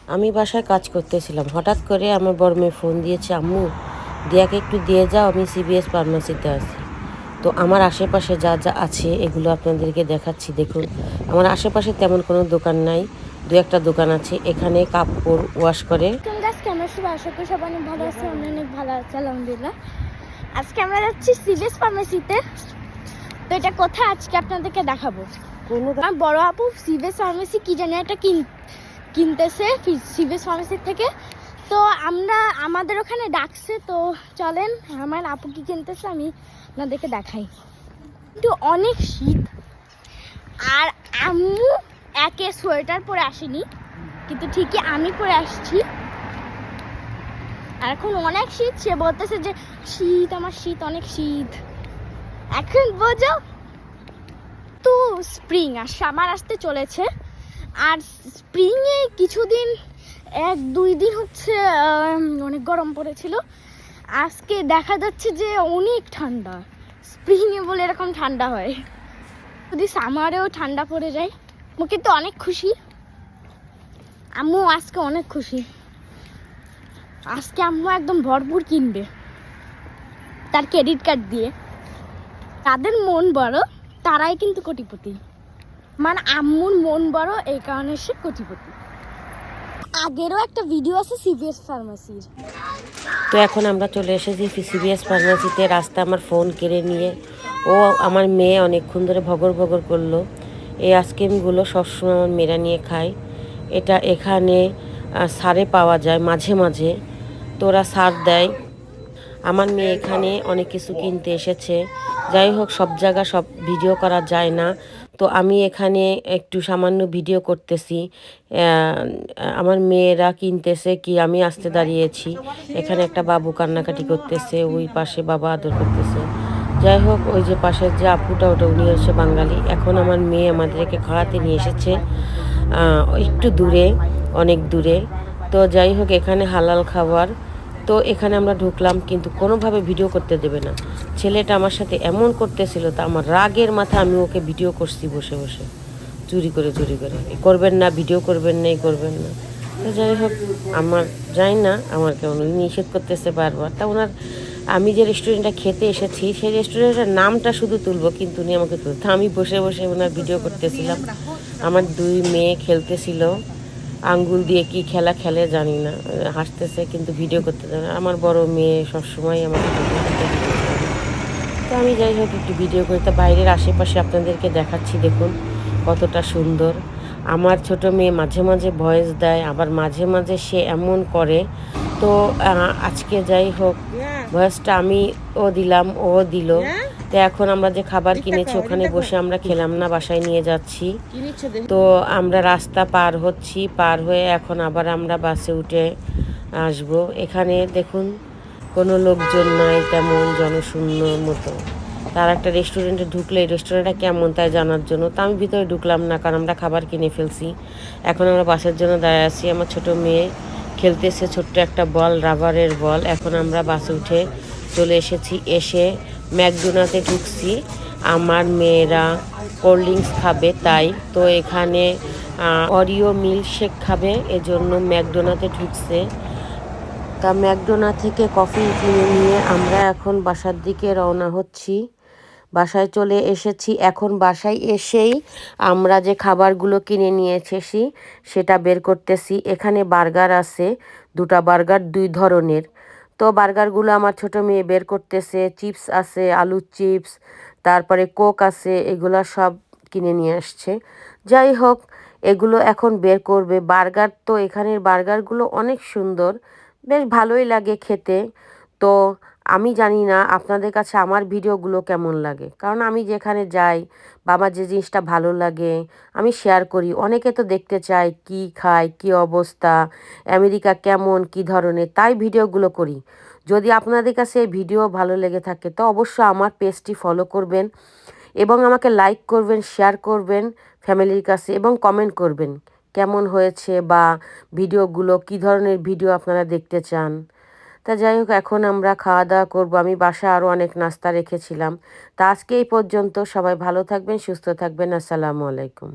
আমি বাসায় কাজ করতেছিলাম, হঠাৎ করে আমার বড় মেয়ে ফোন দিয়েছে, আম্মু দিয়াকে একটু দিয়ে যাও, আমি সিবিএস ফার্মাসিতে আছি। তো আমার আশেপাশে যা যা আছে এগুলো আপনাদেরকে দেখাচ্ছি। দেখুন, আমার আশেপাশে তেমন কোনো দোকান নাই, দু একটা দোকান আছে। এখানে কাপড় ওয়াশ করে। আমরা সবাই আশা করি সবাই অনেক ভালো আছে, আমি অনেক ভালো আছি আলহামদুলিল্লাহ। আজকে আমরা যাচ্ছি সিবিএস ফার্মেসিতে। তো এটা কোথায় আজকে আপনাদেরকে দেখাবো। আমার বড় আপু সিবিএস ফার্মেসি কি জানি একটা কিনতেছে সিবিএস ফার্মেসির থেকে। তো আমাদের ওখানে ডাকছে, তো চলেন আমার আপু কি কিনতেছে আমি আপনাদেরকে দেখাই। কিন্তু অনেক শীত, আর আম্মু একে সোয়েটার পরে আসেনি, কিন্তু ঠিকই আমি পরে আসছি। আর এখন অনেক শীত, সে বলতেছে যে শীত, আমার শীত, অনেক শীত। এখন বোঝো তো স্প্রিং আর সামার আসতে চলেছে। আর স্প্রিংয়ে কিছুদিন 1-2 দিন হচ্ছে অনেক গরম পড়েছিল। আজকে দেখা যাচ্ছে যে অনেক ঠান্ডা। স্প্রিংয়ে বলে এরকম ঠান্ডা হয়, যদি সামারেও ঠান্ডা পড়ে যায়। মুখে তো অনেক খুশি, আম্মু আজকে অনেক খুশি। আজকে আম্মু একদম ভরপুর কিনবে তার ক্রেডিট কার্ড দিয়ে। তাদের মন বড়, তারাই কিন্তু কোটিপতি। মানে আম্মুর মন বড়, এই কারণে সে কোটিপতি। আগেরও একটা ভিডিও আছে সিবিএস ফার্মাসির। তো এখন আমরা চলে এসেছি সিবিএস ফার্মাসিতে। রাস্তা আমার ফোন কেড়ে নিয়ে ও আমার মেয়ে অনেকক্ষণ ধরে ভগর ভগর করলো। এই আইসক্রিমগুলো সবসময় আমার মেয়েরা নিয়ে খায়। এটা এখানে সারে পাওয়া যায় মাঝে মাঝে, তো ওরা সার দেয়। আমার মেয়ে এখানে অনেক কিছু কিনতে এসেছে। যাই হোক, সব জায়গা সব ভিডিও করা যায় না, তো আমি এখানে একটু সামান্য ভিডিও করতেছি। আমার মেয়েরা কিনতেছে কি, আমি আসতে দাঁড়িয়েছি। এখানে একটা বাবু কান্নাকাটি করতেছে, ওই পাশে বাবা আদর করতেছে। যাই হোক, ওই যে পাশের যে আপুটা, ওটা উনি হচ্ছে বাঙালি। এখন আমার মেয়ে আমাদেরকে খাওয়াতে নিয়ে এসেছে একটু দূরে, অনেক দূরে। তো যাই হোক, এখানে হালাল খাবার। তো এখানে আমরা ঢুকলাম, কিন্তু কোনোভাবে ভিডিও করতে দেবে না। ছেলেটা আমার সাথে এমন করতেছিল, তা আমার রাগের মাথা আমি ওকে ভিডিও করছি বসে বসে, চুরি করে চুরি করে। করবেন না, ভিডিও করবেন না, এই করবেন না। তো যাই হোক, আমার যাই না, আমার কেমন নিষেধ করতেছে বারবার। তা ওনার, আমি যে রেস্টুরেন্টটা খেতে এসেছি সেই রেস্টুরেন্টের নামটা শুধু তুলবো, কিন্তু উনি আমাকে তুলতে, আমি বসে বসে ওনার ভিডিও করতেছিলাম। আমার 2 মেয়ে খেলতেছিল, আঙ্গুল দিয়ে কি খেলা খেলে জানি না, হাসতেছে কিন্তু ভিডিও করতে দেয় না। আমার বড় মেয়ে সবসময় আমাকে ভিডিও করতে দিতে চায় না। তো আমি যাই হোক একটু ভিডিও করি। তা বাইরের আশেপাশে আপনাদেরকে দেখাচ্ছি, দেখুন কতটা সুন্দর। আমার ছোট মেয়ে মাঝে মাঝে ভয়েস দেয়, আবার মাঝে মাঝে সে এমন করে। তো আজকে যাই হোক, ভয়েসটা আমি ও দিলাম, ও দিল। তো এখন আমরা যে খাবার কিনেছি ওখানে বসে আমরা খেলাম না, বাসায় নিয়ে যাচ্ছি। তো আমরা রাস্তা পার হচ্ছি, পার হয়ে এখন আবার আমরা বাসে উঠে আসব। এখানে দেখুন কোনো লোকজন নাই, তেমন জনশূন্য মতো। তার একটা রেস্টুরেন্টে ঢুকলে এই রেস্টুরেন্টটা কেমন তাই জানার জন্য, তো আমি ভিতরে ঢুকলাম না, কারণ আমরা খাবার কিনে ফেলছি। এখন আমরা বাসের জন্য দাঁড়িয়ে আছি। আমার ছোট মেয়ে খেলতেছে ছোট্ট একটা বল, রাবারের বল। এখন আমরা বাসে উঠে চলে এসেছি। এসে ম্যাকডোনাল্ডসে ঢুকছি। আমার মেয়েরা কোল্ড ড্রিঙ্কস খাবে, তাই তো এখানে অরিও মিল্কশেক খাবে, এজন্য ম্যাকডোনাল্ডসে ঢুকছে। তা ম্যাকডোনাল্ড থেকে কফি কিনে নিয়ে আমরা এখন বাসার দিকে রওনা হচ্ছি। বাসায় চলে এসেছি। এখন বাসায় এসেই আমরা যে খাবারগুলো কিনে নিয়ে এসেছি সেটা বের করতেছি। এখানে বার্গার আছে, 2টা বার্গার 2 ধরনের। তো বার্গারগুলো আমার ছোট মেয়ে বের করতেছে। চিপস আছে, আলুর চিপস, তারপরে কোক আছে, এগুলো সব কিনে নিয়ে আসছে। যাই হোক, এগুলো এখন বের করবে। বার্গার, তো এখানের বার্গারগুলো অনেক সুন্দর, বেশ ভালোই লাগে খেতে। তো আমি জানি না আপনাদের কাছে আমার ভিডিওগুলো কেমন লাগে, কারণ আমি যেখানে যাই বা আমার যে জিনিসটা ভালো লাগে আমি শেয়ার করি। অনেকে তো দেখতে চায় কি খায়, কি অবস্থা, আমেরিকা কেমন, কি ধরনের, তাই ভিডিওগুলো করি। যদি আপনাদের কাছে এই ভিডিও ভালো লেগে থাকে তো অবশ্যই আমার পেজটি ফলো করবেন এবং আমাকে লাইক করবেন, শেয়ার করবেন ফ্যামিলির কাছে, এবং কমেন্ট করবেন কেমন হয়েছে বা ভিডিওগুলো কী ধরনের ভিডিও আপনারা দেখতে চান। তা যাই হোক, এখন আমরা খাওয়া দাওয়া করবো। আমি বাসায় আরও অনেক নাস্তা রেখেছিলাম। তা আজকে এই পর্যন্ত। সবাই ভালো থাকবেন, সুস্থ থাকবেন। আসসালামু আলাইকুম।